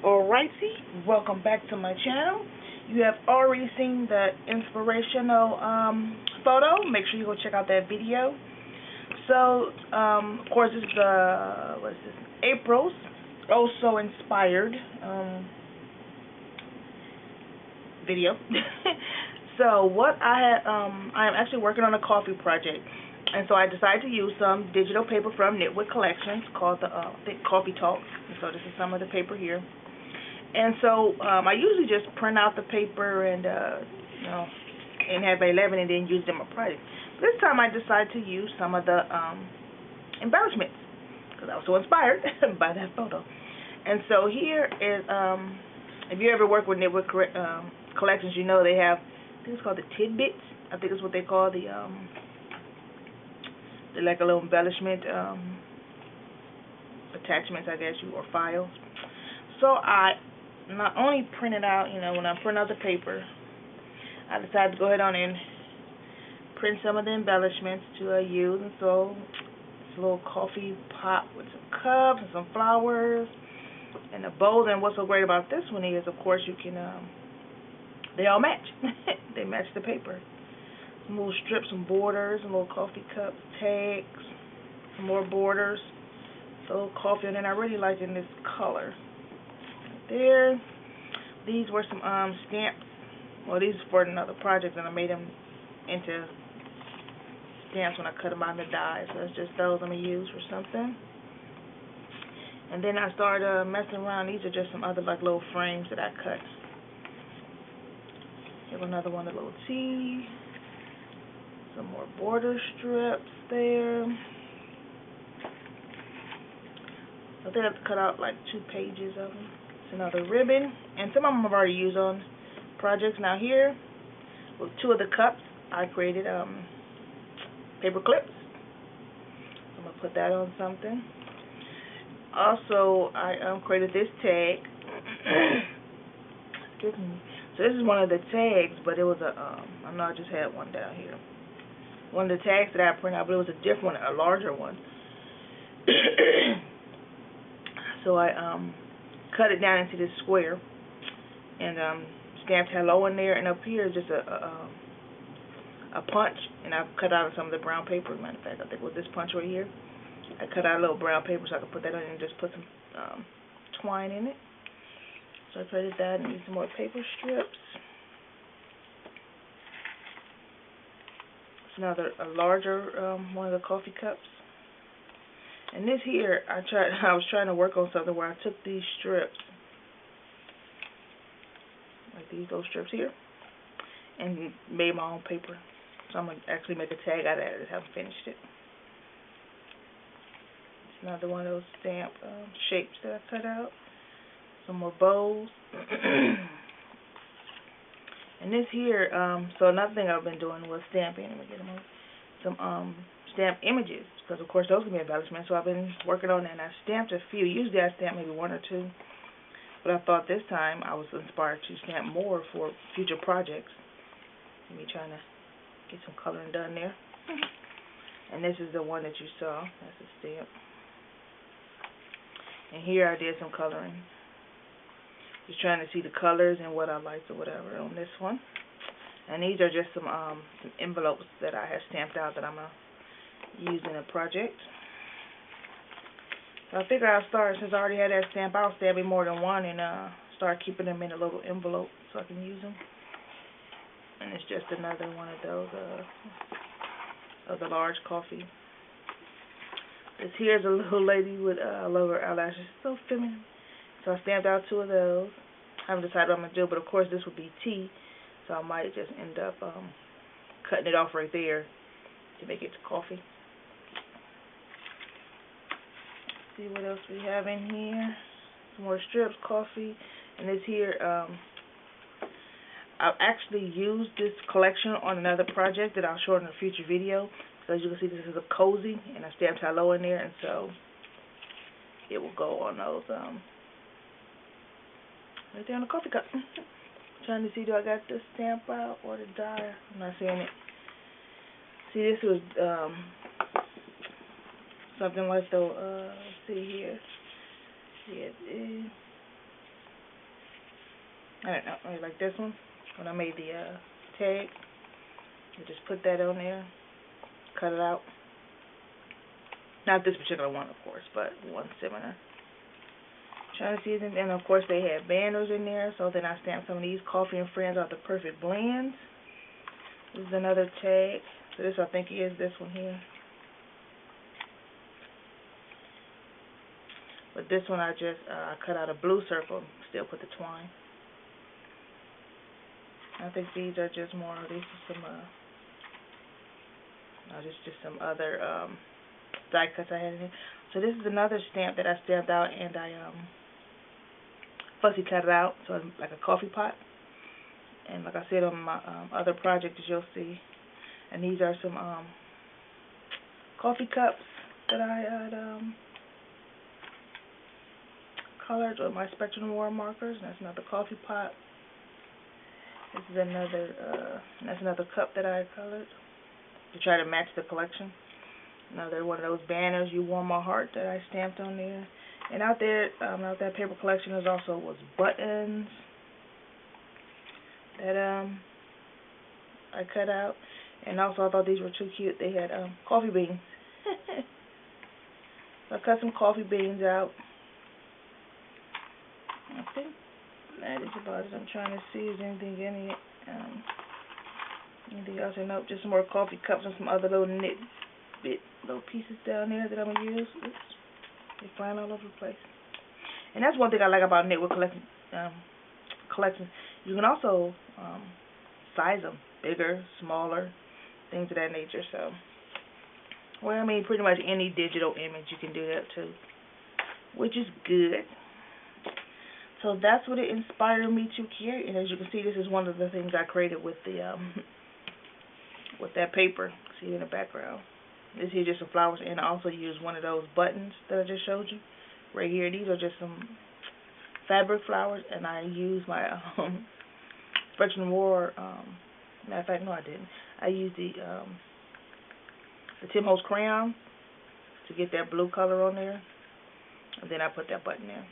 Alrighty, welcome back to my channel. You have already seen the inspirational photo. Make sure you go check out that video. So, of course, this is what is this? April's also inspired video. So, what I had, I am actually working on a coffee project, and so I decided to use some digital paper from Knitwood Collections called the Coffee Talk. And so, this is some of the paper here. And so I usually just print out the paper and and have 11 and then use them in my project. This time I decided to use some of the embellishments because I was so inspired by that photo. And so here is, if you ever work with Knitwood Collections, you know they have, I think it's called the tidbits. I think it's what they call the like a little embellishment attachments, I guess, or files. So I not only print it out, when I print out the paper, I decided to go ahead on and print some of the embellishments to use. And so it's a little coffee pot with some cups and some flowers and a bowl. And what's so great about this one is, of course, you can, they all match. They match the paper. Some little strips, some borders, some little coffee cups, tags, some more borders, a little coffee, and then I really like in this color. There, these were some stamps. Well, these are for another project, and I made them into stamps when I cut them out in the die. So that's just those I'm gonna use for something. And then I started messing around. These are just some other like little frames that I cut. Here's another one, a little T. Some more border strips there. I think I have to cut out like 2 pages of them. Another ribbon, and some of them I've already used on projects. Now here, with 2 of the cups, I created paper clips. I'm gonna put that on something. Also, I created this tag. Excuse me. So this is one of the tags, but it was I know I just had one down here. One of the tags that I printed out, but it was a different one, a larger one. So I cut it down into this square and stamped hello in there, and up here is just a punch, and I've cut out some of the brown paper. Matter of fact, I think it was this punch right here. I cut out a little brown paper so I could put that on and just put some twine in it. So I created that and used some more paper strips. It's another a larger one of the coffee cups. And this here, I was trying to work on something where I took these strips, like these little strips here, and made my own paper. So I'm going to actually make a tag out of it. I just haven't finished it. It's another one of those stamp shapes that I cut out. Some more bows. And this here, so another thing I've been doing was stamping. Let me get them over. Some stamp images, because of course those can be embellishments. So I've been working on that, and I stamped a few. Usually I stamp maybe 1 or 2, but I thought this time I was inspired to stamp more for future projects. Me trying to get some coloring done there. And this is the one that you saw. That's a stamp. And here I did some coloring. Just trying to see the colors and what I liked or whatever on this one. And these are just some envelopes that I have stamped out that I'm going to use in a project. So I figured I'll start, since I already had that stamp, I'll stamp it more than one and start keeping them in a little envelope so I can use them. And it's just another one of those of the large coffee. This here's a little lady with I love her eyelashes, so feminine. So I stamped out 2 of those. I haven't decided what I'm going to do, but of course this would be tea. So I might just end up cutting it off right there to make it to coffee. Let's see what else we have in here. Some more strips, coffee. And this here, I've actually used this collection on another project that I'll show in a future video. So as you can see, this is a cozy, and I stamped hello in there, and so it will go on those right there on the coffee cup. Trying to see, do I got the stamp out or the die? I'm not seeing it. See, this was something like the, let's see here. Yeah, I don't know, maybe like this one. When I made the tag, I just put that on there, cut it out. Not this particular one, of course, but one similar. Trying to see them, and of course they had banners in there. So then I stamped some of these. Coffee and Friends are the perfect blends. This is another tag. So this I think is this one here. But this one I just cut out a blue circle, still put the twine. I think these are just more. These are some just some other die cuts I had in here. So this is another stamp that I stamped out, and I fussy cut it out, so it's like a coffee pot. And like I said on my other project, as you'll see, and these are some coffee cups that I had colored with my Spectrum Noir markers. And that's another coffee pot. This is that's another cup that I colored to try to match the collection. Another one of those banners, "You Warm My Heart," that I stamped on there. And out there, out that paper collection, was buttons that I cut out. And also I thought these were too cute. They had coffee beans. So I cut some coffee beans out. I think that is about it. I'm trying to see if there's anything in it. Anything else? Nope, just some more coffee cups and some other little little pieces down there that I'm going to use. Oops. They're flying all over the place. And that's one thing I like about knitwear collections. You can also size them, bigger, smaller, things of that nature. So, well, I mean, pretty much any digital image you can do that too, which is good. So that's what it inspired me to create. And as you can see, this is one of the things I created with the with that paper. See it in the background. This here just some flowers, and I also used one of those buttons that I just showed you right here. These are just some fabric flowers, and I used my Spectrum Noir. Matter of fact, no, I didn't. I used the Tim Holtz crayon to get that blue color on there, and then I put that button there.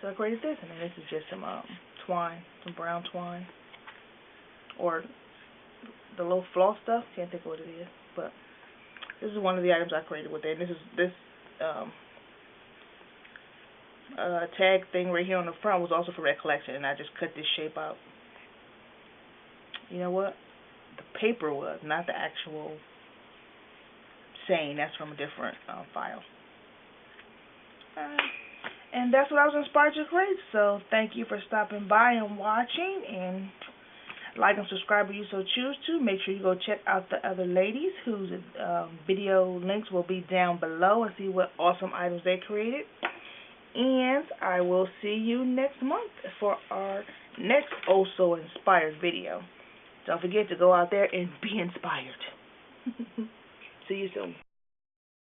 So I created this, and then this is just some twine, some brown twine, or the little floss stuff. Can't think of what it is, but this is one of the items I created with it. And this tag thing right here on the front was also for that collection, and I just cut this shape out. You know what? The paper was, not the actual saying. That's from a different file. And that's what I was inspired to create. So thank you for stopping by and watching, and like and subscribe if you so choose to. Make sure you go check out the other ladies whose video links will be down below, and see what awesome items they created. And I will see you next month for our next Also Inspired video. Don't forget to go out there and be inspired. See you soon.